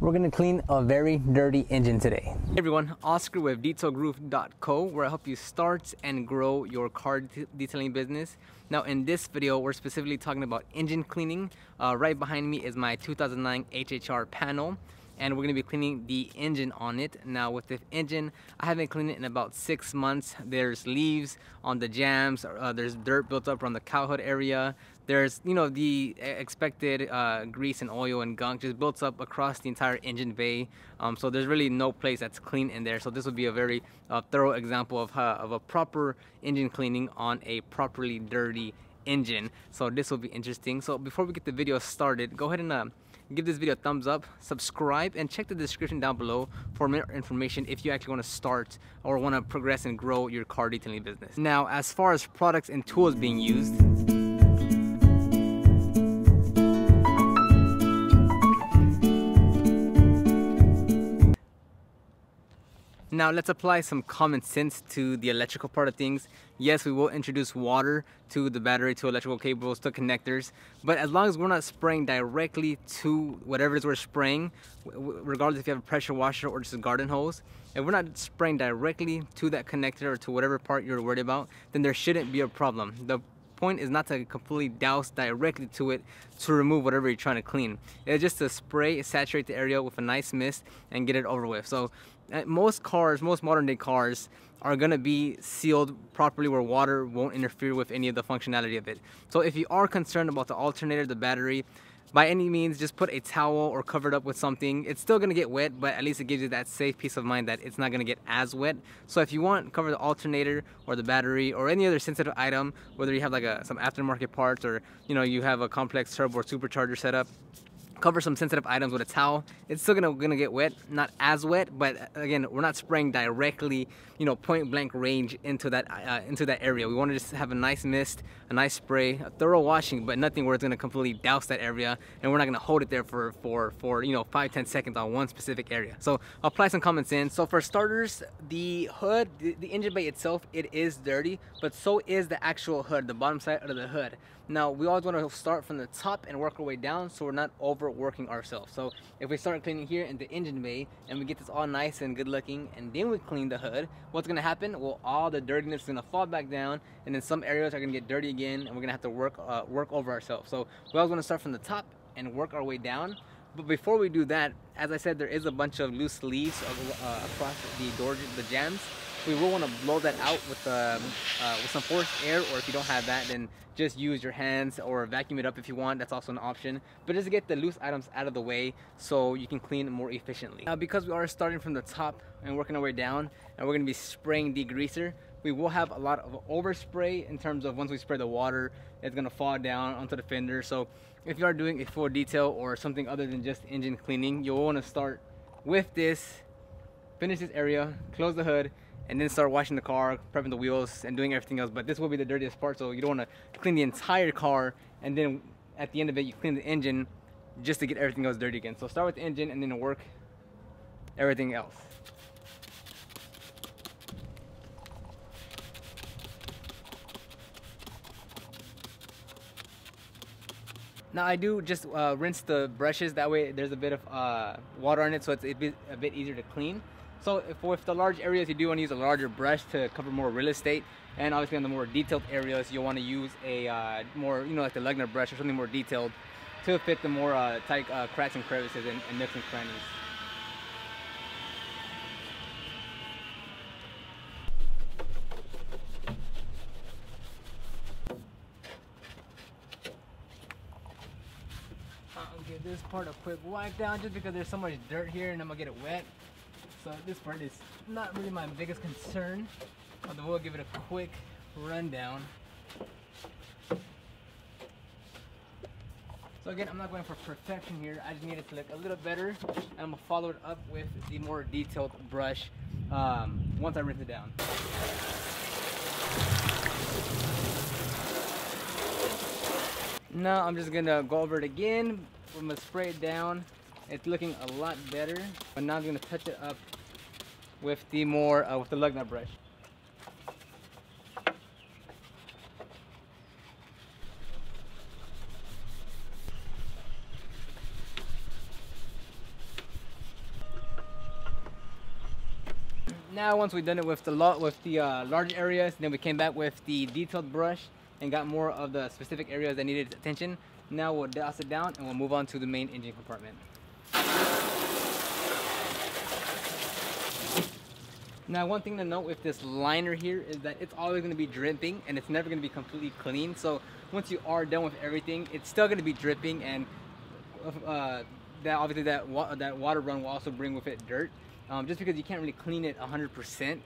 We're gonna clean a very dirty engine today. Hey everyone, Oscar with detailgroove.co, where I help you start and grow your car detailing business. Now in this video, we're specifically talking about engine cleaning. Right behind me is my 2009 HHR Panel, and we're gonna be cleaning the engine on it. Now with the engine, I haven't cleaned it in about 6 months. There's leaves on the jams, there's dirt built up around the cowl hood area. There's, the expected grease and oil and gunk just built up across the entire engine bay. So there's really no place that's clean in there. So this would be a very thorough example of a proper engine cleaning on a properly dirty engine. So this will be interesting. So before we get the video started, go ahead and give this video a thumbs up, subscribe, and check the description down below for more information if you actually want to start or want to progress and grow your car detailing business. Now, as far as products and tools being used, now let's apply some common sense to the electrical part of things. Yes, we will introduce water to the battery, to electrical cables, to connectors, but as long as we're not spraying directly to whatever it is we're spraying, regardless if you have a pressure washer or just a garden hose, if we're not spraying directly to that connector or to whatever part you're worried about, then there shouldn't be a problem. The point is not to completely douse directly to it to remove whatever you're trying to clean. It's just to spray, saturate the area with a nice mist and get it over with. So most modern day cars are gonna be sealed properly where water won't interfere with any of the functionality of it. So if you are concerned about the alternator, the battery, by any means, just put a towel or cover it up with something. It's still gonna get wet, but at least it gives you that safe peace of mind that it's not gonna get as wet. So if you want, cover the alternator or the battery or any other sensitive item, whether you have like some aftermarket parts or you have a complex turbo or supercharger setup, cover some sensitive items with a towel. It's still gonna get wet, not as wet, but again, we're not spraying directly, point blank range into that area. We want to just have a nice mist, a nice spray, a thorough washing, but nothing where it's gonna completely douse that area, and we're not gonna hold it there for 5-10 seconds on one specific area. So apply some common sense. So for starters, the hood, the engine bay itself, it is dirty, but so is the actual hood, the bottom side of the hood. Now, we always want to start from the top and work our way down so we're not overworking ourselves. So if we start cleaning here in the engine bay and we get this all nice and good looking and then we clean the hood, what's going to happen? Well, all the dirtiness is going to fall back down, and then some areas are going to get dirty again, and we're going to have to work over ourselves. So we always want to start from the top and work our way down. But before we do that, as I said, there is a bunch of loose leaves across the jams. We will want to blow that out with some forced air, or if you don't have that, then just use your hands or vacuum it up if you want. That's also an option. But just to get the loose items out of the way so you can clean more efficiently. Now, because we are starting from the top and working our way down, and we're going to be spraying degreaser, we will have a lot of overspray in terms of once we spray the water, it's going to fall down onto the fender. So if you are doing a full detail or something other than just engine cleaning, you'll want to start with this, finish this area, close the hood, and then start washing the car, prepping the wheels, and doing everything else. But this will be the dirtiest part, so you don't want to clean the entire car, and then at the end of it, you clean the engine just to get everything else dirty again. So start with the engine and then work everything else. Now I do just rinse the brushes, that way there's a bit of water on it, so it's a bit easier to clean. So with the large areas, you do want to use a larger brush to cover more real estate, and obviously on the more detailed areas, you'll want to use a more, like the Lugner brush or something more detailed to fit the more tight cracks and crevices and nooks and crannies. I'll give this part a quick wipe down just because there's so much dirt here and I'm gonna get it wet. So this part is not really my biggest concern, although we'll give it a quick rundown. So again, I'm not going for perfection here. I just need it to look a little better, and I'm gonna follow it up with the more detailed brush once I rinse it down. Now I'm just gonna go over it again. I'm gonna spray it down. It's looking a lot better, but now I'm gonna touch it up with the with the lug nut brush. Now once we've done it with the large areas, then we came back with the detailed brush and got more of the specific areas that needed attention. Now we'll douse it down and we'll move on to the main engine compartment. Now one thing to note with this liner here is that it's always going to be dripping and it's never going to be completely clean. So once you are done with everything, it's still going to be dripping, and obviously that water run will also bring with it dirt. Just because you can't really clean it 100%.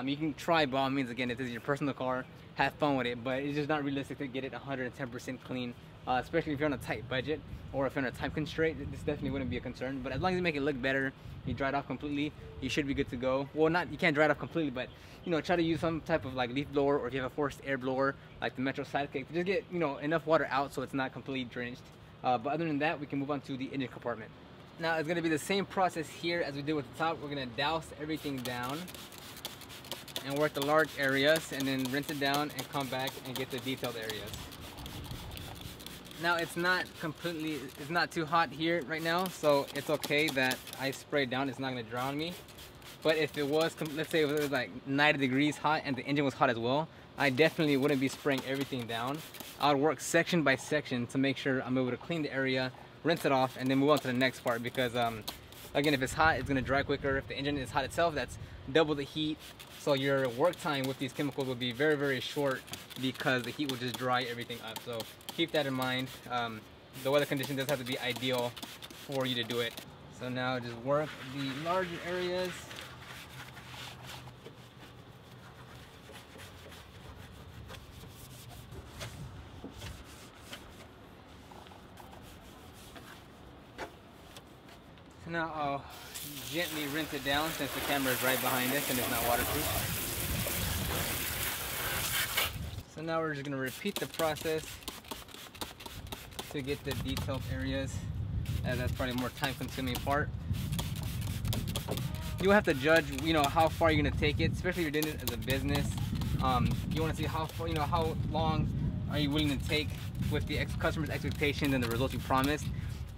You can try by all means. Again, if this is your personal car, have fun with it, but it's just not realistic to get it 110% clean, especially if you're on a tight budget or if you're on a time constraint. This definitely wouldn't be a concern, but as long as you make it look better, you dry it off completely, you should be good to go. Well, you can't dry it off completely, but try to use some type of like leaf blower, or if you have a forced air blower like the Metro Sidekick, to just get enough water out so it's not completely drenched. But other than that, we can move on to the engine compartment. Now it's going to be the same process here as we did with the top. We're going to douse everything down and work the large areas, and then rinse it down and come back and get the detailed areas. Now it's not too hot here right now, so it's okay that I sprayed down. It's not going to drown me. But if it was, let's say it was like 90 degrees hot and the engine was hot as well, I definitely wouldn't be spraying everything down. I would work section by section to make sure I'm able to clean the area, rinse it off, and then move on to the next part, because again, if it's hot, it's going to dry quicker. If the engine is hot itself, that's double the heat. So your work time with these chemicals will be very, very short, because the heat will just dry everything up. So keep that in mind. The weather condition does have to be ideal for you to do it. So now just work the larger areas. So now I'll gently rinse it down, since the camera is right behind us and it's not waterproof. So now we're just going to repeat the process to get the detailed areas, as that's probably a more time consuming part. You'll have to judge, how far you're going to take it, especially if you're doing it as a business. You want to see how far, how long are you willing to take with the customer's expectations and the results you promised.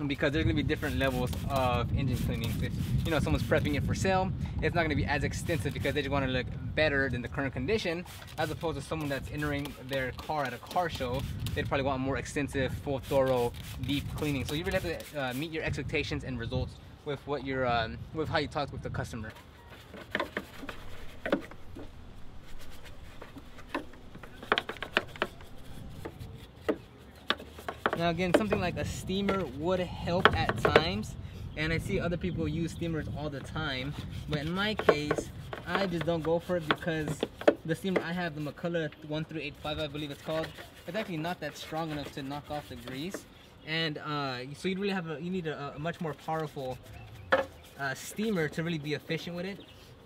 Because there's going to be different levels of engine cleaning. If someone's prepping it for sale, it's not going to be as extensive, because they just want to look better than the current condition, as opposed to someone that's entering their car at a car show. They'd probably want more extensive, full, thorough, deep cleaning. So you really have to meet your expectations and results with what with how you talk with the customer. Now again, something like a steamer would help at times, and I see other people use steamers all the time, but in my case, I just don't go for it, because the steamer I have, the McCullough 1385, I believe it's called, it's actually not that strong enough to knock off the grease, and so you need a much more powerful steamer to really be efficient with it.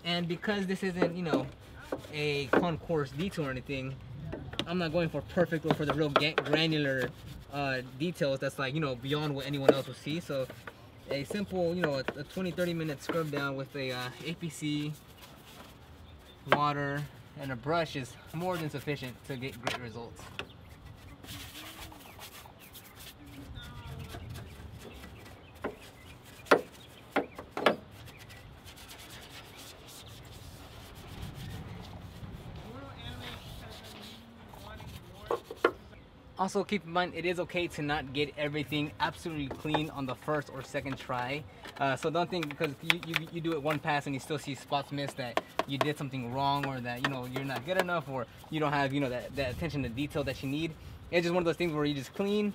And because this isn't a concourse detail or anything, I'm not going for perfect or for the real granular details that's like beyond what anyone else will see. So a simple a 20-30 minute scrub down with a APC, water, and a brush is more than sufficient to get great results. Also keep in mind, it is okay to not get everything absolutely clean on the first or second try. So don't think because you do it one pass and you still see spots missed that you did something wrong, or that you're not good enough, or you don't have that attention to detail that you need. It's just one of those things where you just clean,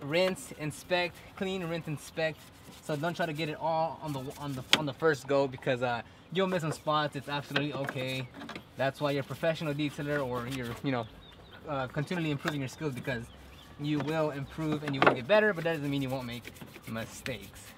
rinse, inspect, clean, rinse, inspect. So don't try to get it all on the first go, because you'll miss some spots. It's absolutely okay. That's why you're a professional detailer, or you're continually improving your skills, because you will improve and you will get better, but that doesn't mean you won't make mistakes.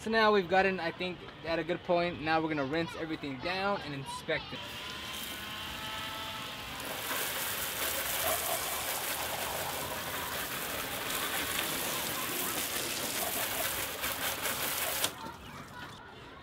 So now we've gotten, I think, at a good point. Now we're gonna rinse everything down and inspect it.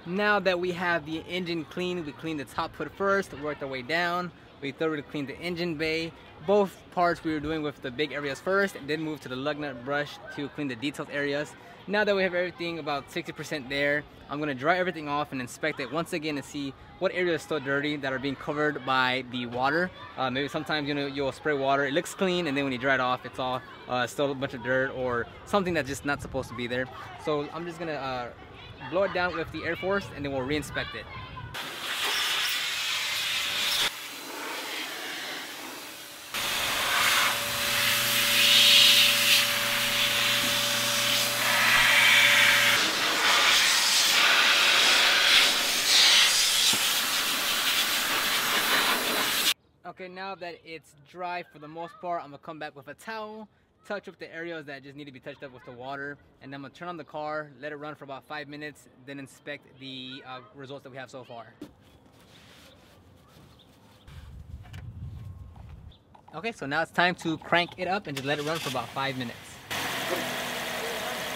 Now that we have the engine clean, we clean the top hood first, worked our way down. We thoroughly cleaned the engine bay. Both parts we were doing with the big areas first, and then move to the lug nut brush to clean the detailed areas. Now that we have everything about 60% there, I'm gonna dry everything off and inspect it once again to see what areas are still dirty that are being covered by the water. Maybe sometimes, you know, you'll spray water, it looks clean, and then when you dry it off, it's all still a bunch of dirt or something that's just not supposed to be there. So I'm just gonna blow it down with the Air Force, and then we'll re-inspect it. Okay, now that it's dry for the most part, I'm gonna come back with a towel, touch up the areas that just need to be touched up with the water, and then I'm gonna turn on the car, let it run for about 5 minutes, then inspect the results that we have so far. Okay, so now it's time to crank it up and just let it run for about 5 minutes.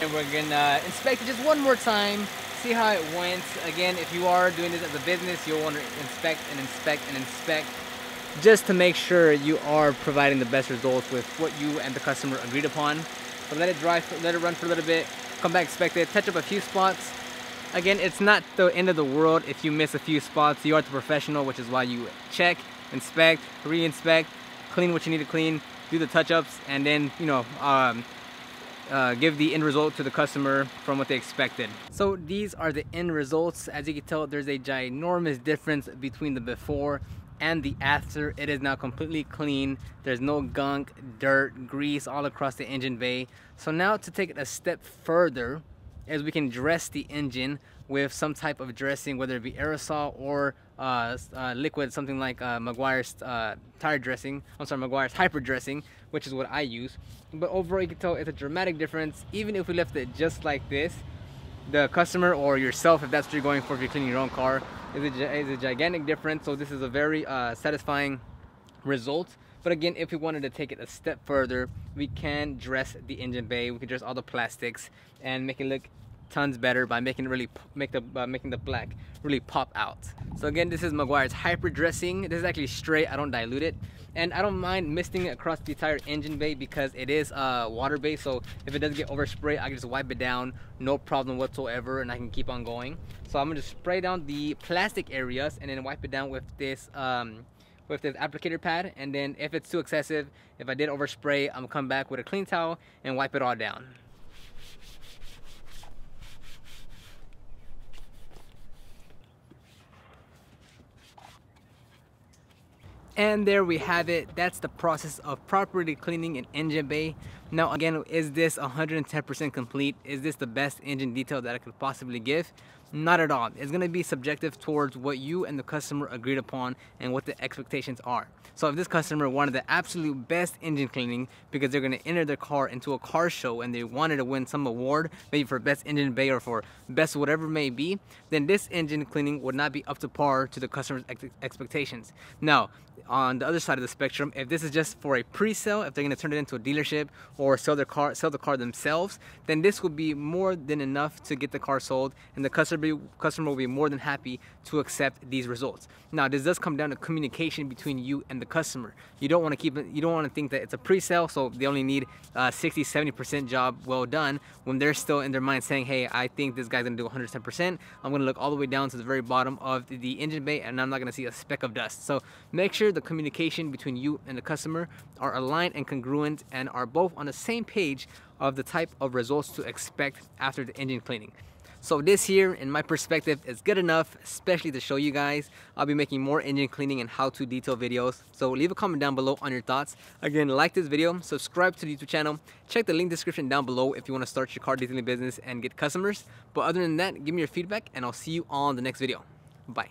And we're gonna inspect it just one more time, see how it went. Again, if you are doing this as a business, you'll want to inspect and inspect and inspect, just to make sure you are providing the best results with what you and the customer agreed upon. So let it dry, let it run for a little bit, come back, inspect it, touch up a few spots. Again, it's not the end of the world if you miss a few spots. You are the professional, which is why you check, inspect, re-inspect, clean what you need to clean, do the touch-ups, and then, you know, give the end result to the customer from what they expected. So these are the end results. As you can tell, there's a ginormous difference between the before and the after. It is now completely clean. There's no gunk, dirt, grease all across the engine bay. So now to take it a step further, is we can dress the engine with some type of dressing, whether it be aerosol or liquid, something like Meguiar's tire dressing. I'm sorry, Meguiar's hyper dressing, which is what I use. But overall, you can tell it's a dramatic difference. Even if we left it just like this, the customer or yourself, if that's what you're going for, if you're cleaning your own car, is a gigantic difference. So this is a very satisfying result. But again, if we wanted to take it a step further, we can dress the engine bay, we can dress all the plastics and make it look tons better by making it really making the black really pop out. So again, this is Meguiar's hyper dressing. This is actually straight, I don't dilute it, and I don't mind misting it across the entire engine bay because it is water based. So if it does get overspray, I can just wipe it down, no problem whatsoever, and I can keep on going. So I'm gonna just spray down the plastic areas and then wipe it down with this applicator pad. And then if it's too excessive, if I did overspray, I'm gonna come back with a clean towel and wipe it all down. And there we have it. That's the process of properly cleaning an engine bay. Now again, is this 110% complete? Is this the best engine detail that I could possibly give? Not at all. It's going to be subjective towards what you and the customer agreed upon and what the expectations are. So if this customer wanted the absolute best engine cleaning because they're going to enter their car into a car show and they wanted to win some award, maybe for best engine bay or for best whatever it may be, then this engine cleaning would not be up to par to the customer's expectations. Now, on the other side of the spectrum, if this is just for a pre-sale, if they're going to turn it into a dealership or sell the car themselves, then this would be more than enough to get the car sold, and the customer will be more than happy to accept these results. Now, this does come down to communication between you and the customer. You don't want to think that it's a pre-sale, so they only need 60-70% job well done, when they're still in their mind saying, hey, I think this guy's going to do 110%. I'm going to look all the way down to the very bottom of the engine bay and I'm not going to see a speck of dust. So make sure the communication between you and the customer are aligned and congruent and are both on the same page of the type of results to expect after the engine cleaning. So this here, in my perspective, is good enough, especially to show you guys. I'll be making more engine cleaning and how-to detail videos. So leave a comment down below on your thoughts. Again, like this video, subscribe to the YouTube channel, check the link description down below if you want to start your car detailing business and get customers. But other than that, give me your feedback and I'll see you on the next video. Bye.